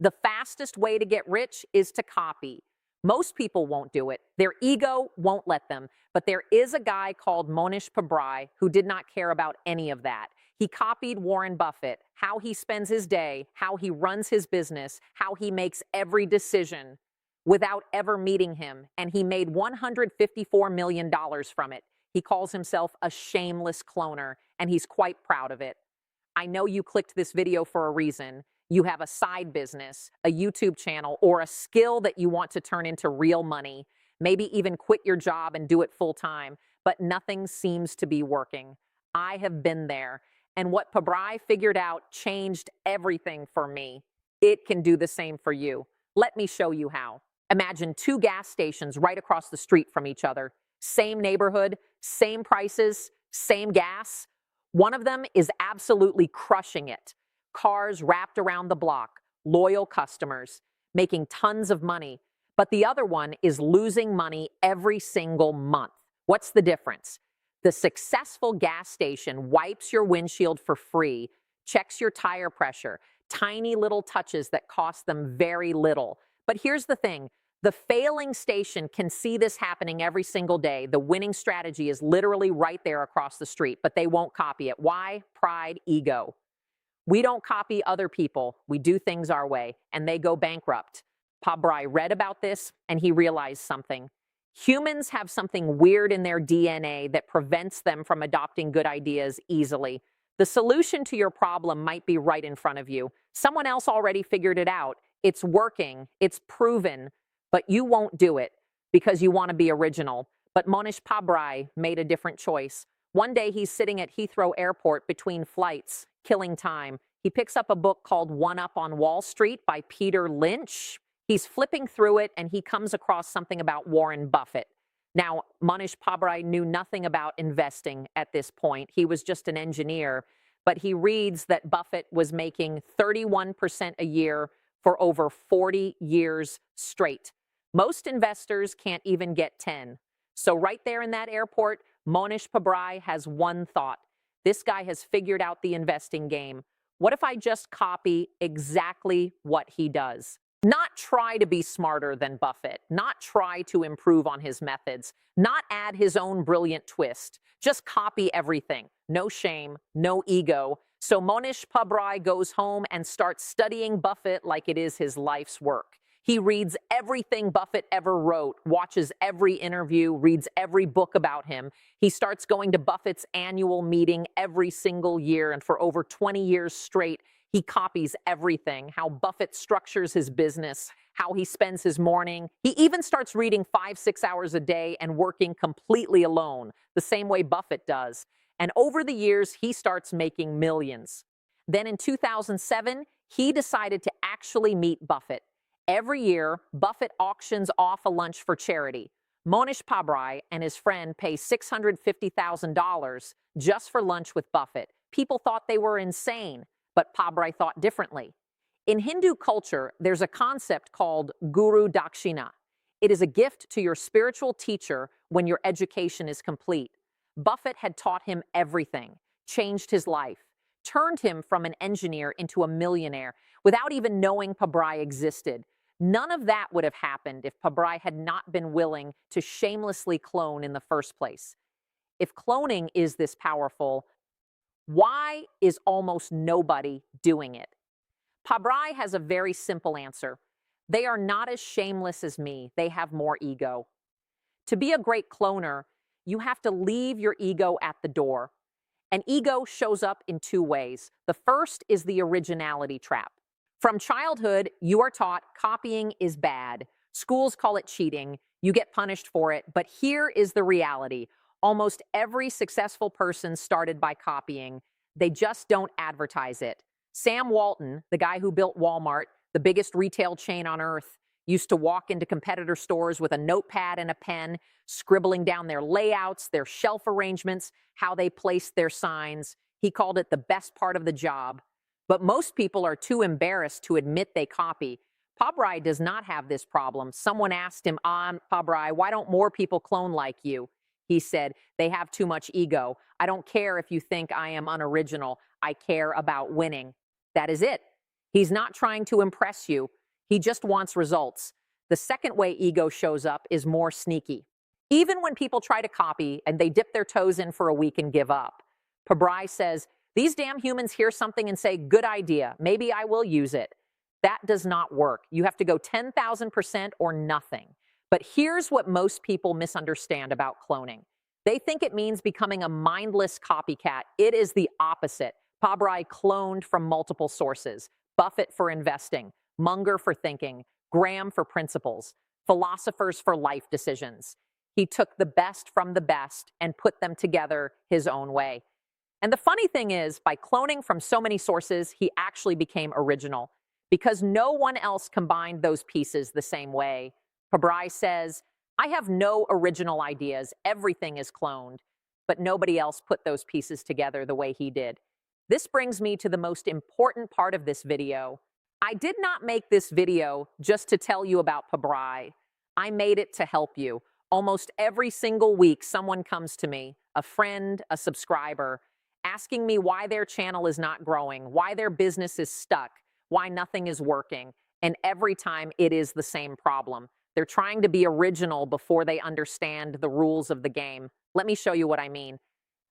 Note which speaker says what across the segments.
Speaker 1: The fastest way to get rich is to copy. Most people won't do it. Their ego won't let them. But there is a guy called Mohnish Pabrai who did not care about any of that. He copied Warren Buffett, how he spends his day, how he runs his business, how he makes every decision without ever meeting him. And he made $154 million from it. He calls himself a shameless cloner, and he's quite proud of it. I know you clicked this video for a reason. You have a side business, a YouTube channel, or a skill that you want to turn into real money, maybe even quit your job and do it full time, but nothing seems to be working. I have been there, and what Pabrai figured out changed everything for me. It can do the same for you. Let me show you how. Imagine two gas stations right across the street from each other. Same neighborhood, same prices, same gas. One of them is absolutely crushing it. Cars wrapped around the block, loyal customers, making tons of money. But the other one is losing money every single month. What's the difference? The successful gas station wipes your windshield for free, checks your tire pressure, tiny little touches that cost them very little. But here's the thing. The failing station can see this happening every single day. The winning strategy is literally right there across the street, but they won't copy it. Why? Pride, ego. We don't copy other people. We do things our way, and they go bankrupt. Pabrai read about this, and he realized something. Humans have something weird in their DNA that prevents them from adopting good ideas easily. The solution to your problem might be right in front of you. Someone else already figured it out. It's working. It's proven. But you won't do it because you want to be original. But Mohnish Pabrai made a different choice. One day he's sitting at Heathrow Airport between flights, killing time. He picks up a book called One Up on Wall Street by Peter Lynch. He's flipping through it and he comes across something about Warren Buffett. Now, Mohnish Pabrai knew nothing about investing at this point. He was just an engineer. But he reads that Buffett was making 31% a year for over 40 years straight. Most investors can't even get 10. So right there in that airport, Mohnish Pabrai has one thought. This guy has figured out the investing game. What if I just copy exactly what he does? Not try to be smarter than Buffett, not try to improve on his methods, not add his own brilliant twist. Just copy everything. No shame, no ego. So Mohnish Pabrai goes home and starts studying Buffett like it is his life's work. He reads everything Buffett ever wrote, watches every interview, reads every book about him. He starts going to Buffett's annual meeting every single year, and for over 20 years straight, he copies everything, how Buffett structures his business, how he spends his morning. He even starts reading 5-6 hours a day and working completely alone, the same way Buffett does. And over the years, he starts making millions. Then in 2007, he decided to actually meet Buffett. Every year, Buffett auctions off a lunch for charity. Mohnish Pabrai and his friend pay $650,000 just for lunch with Buffett. People thought they were insane, but Pabrai thought differently. In Hindu culture, there's a concept called Guru Dakshina. It is a gift to your spiritual teacher when your education is complete. Buffett had taught him everything, changed his life, turned him from an engineer into a millionaire without even knowing Pabrai existed. None of that would have happened if Pabrai had not been willing to shamelessly clone in the first place. If cloning is this powerful, why is almost nobody doing it? Pabrai has a very simple answer. They are not as shameless as me. They have more ego. To be a great cloner, you have to leave your ego at the door. And ego shows up in two ways. The first is the originality trap. From childhood, you are taught copying is bad. Schools call it cheating. You get punished for it. But here is the reality. Almost every successful person started by copying. They just don't advertise it. Sam Walton, the guy who built Walmart, the biggest retail chain on earth, used to walk into competitor stores with a notepad and a pen, scribbling down their layouts, their shelf arrangements, how they placed their signs. He called it the best part of the job. But most people are too embarrassed to admit they copy. Pabrai does not have this problem. Someone asked him, Pabrai, why don't more people clone like you? He said, they have too much ego. I don't care if you think I am unoriginal. I care about winning. That is it. He's not trying to impress you. He just wants results. The second way ego shows up is more sneaky. Even when people try to copy and they dip their toes in for a week and give up, Pabrai says, these damn humans hear something and say, good idea, maybe I will use it. That does not work. You have to go 10,000% or nothing. But here's what most people misunderstand about cloning. They think it means becoming a mindless copycat. It is the opposite. Pabrai cloned from multiple sources. Buffett for investing, Munger for thinking, Graham for principles, philosophers for life decisions. He took the best from the best and put them together his own way. And the funny thing is, by cloning from so many sources, he actually became original because no one else combined those pieces the same way. Pabrai says, I have no original ideas. Everything is cloned, but nobody else put those pieces together the way he did. This brings me to the most important part of this video. I did not make this video just to tell you about Pabrai. I made it to help you. Almost every single week, someone comes to me, a friend, a subscriber, asking me why their channel is not growing, why their business is stuck, why nothing is working. And every time it is the same problem. They're trying to be original before they understand the rules of the game. Let me show you what I mean.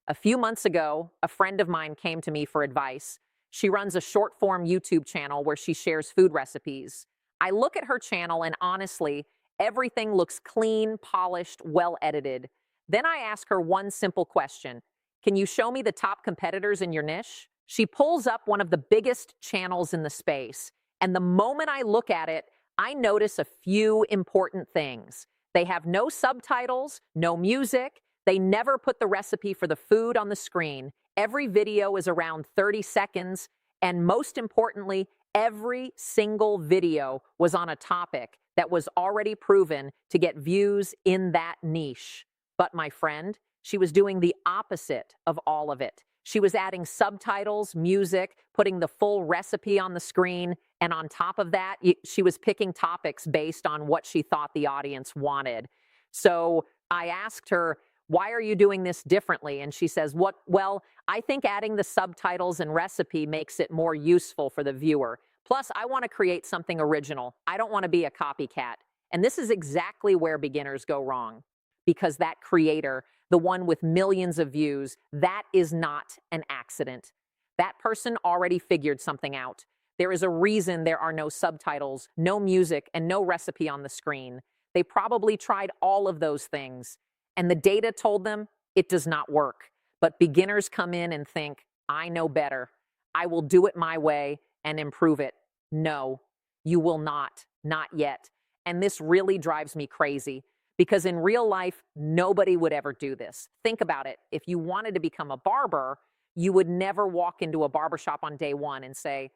Speaker 1: A few months ago, a friend of mine came to me for advice. She runs a short-form YouTube channel where she shares food recipes. I look at her channel and honestly, everything looks clean, polished, well-edited. Then I ask her one simple question. Can you show me the top competitors in your niche? She pulls up one of the biggest channels in the space. And the moment I look at it, I notice a few important things. They have no subtitles, no music. They never put the recipe for the food on the screen. Every video is around 30 seconds. And most importantly, every single video was on a topic that was already proven to get views in that niche. But my friend, she was doing the opposite of all of it. She was adding subtitles, music, putting the full recipe on the screen, and on top of that, she was picking topics based on what she thought the audience wanted. So I asked her, why are you doing this differently? And she says, well, I think adding the subtitles and recipe makes it more useful for the viewer. Plus, I want to create something original. I don't want to be a copycat. And this is exactly where beginners go wrong. Because that creator, the one with millions of views, that is not an accident. That person already figured something out. There is a reason there are no subtitles, no music, and no recipe on the screen. They probably tried all of those things. And the data told them it does not work. But beginners come in and think, I know better. I will do it my way and improve it. No, you will not yet. And this really drives me crazy because in real life, nobody would ever do this. Think about it. If you wanted to become a barber, you would never walk into a barbershop on day one and say,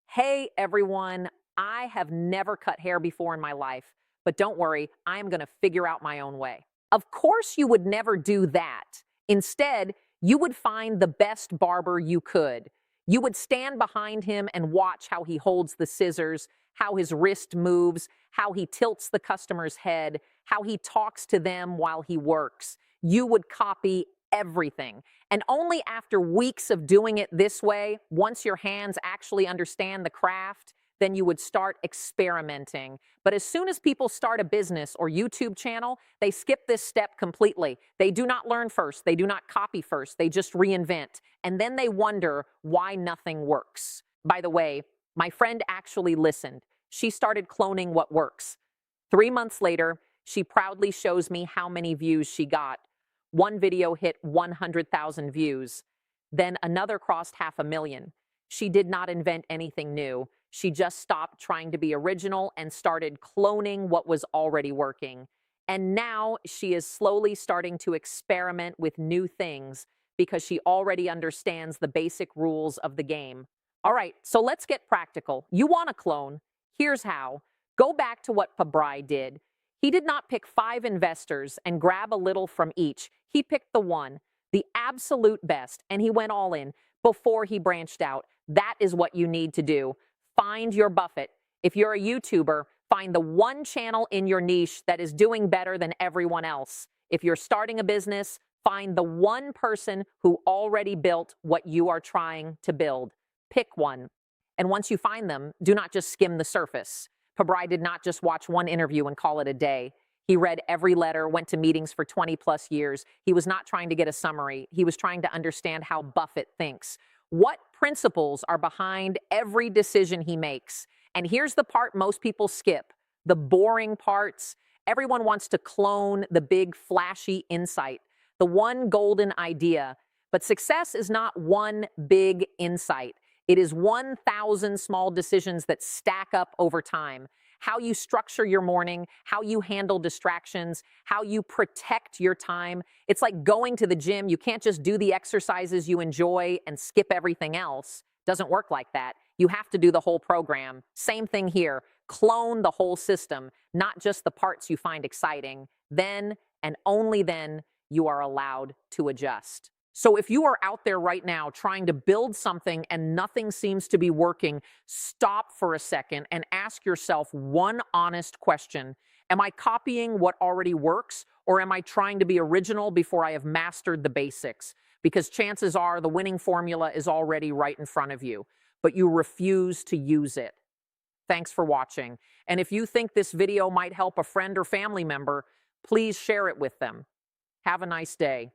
Speaker 1: hey, everyone, I have never cut hair before in my life, but don't worry, I'm going to figure out my own way. Of course, you would never do that. Instead, you would find the best barber you could. You would stand behind him and watch how he holds the scissors, how his wrist moves, how he tilts the customer's head, how he talks to them while he works. You would copy everything. And only after weeks of doing it this way, once your hands actually understand the craft, then you would start experimenting. But as soon as people start a business or YouTube channel, they skip this step completely. They do not learn first. They do not copy first. They just reinvent. And then they wonder why nothing works. By the way, my friend actually listened. She started cloning what works. 3 months later, she proudly shows me how many views she got. One video hit 100,000 views. Then another crossed 500,000. She did not invent anything new. She just stopped trying to be original and started cloning what was already working. And now she is slowly starting to experiment with new things because she already understands the basic rules of the game. All right, so let's get practical. You want to clone. Here's how. Go back to what Pabrai did. He did not pick 5 investors and grab a little from each. He picked the one, the absolute best, and he went all in before he branched out. That is what you need to do. Find your Buffett. If you're a YouTuber, find the one channel in your niche that is doing better than everyone else. If you're starting a business, find the one person who already built what you are trying to build. Pick one. And once you find them, do not just skim the surface. Pabrai did not just watch one interview and call it a day. He read every letter, went to meetings for 20 plus years. He was not trying to get a summary. He was trying to understand how Buffett thinks. What principles are behind every decision he makes? And here's the part most people skip, the boring parts. Everyone wants to clone the big, flashy insight, the one golden idea. But success is not one big insight. It is 1,000 small decisions that stack up over time. How you structure your morning, how you handle distractions, how you protect your time. It's like going to the gym. You can't just do the exercises you enjoy and skip everything else. Doesn't work like that. You have to do the whole program. Same thing here. Clone the whole system, not just the parts you find exciting. Then, and only then, you are allowed to adjust. So if you are out there right now trying to build something and nothing seems to be working, stop for a second and ask yourself one honest question. Am I copying what already works, or am I trying to be original before I have mastered the basics? Because chances are the winning formula is already right in front of you, but you refuse to use it. Thanks for watching. And if you think this video might help a friend or family member, please share it with them. Have a nice day.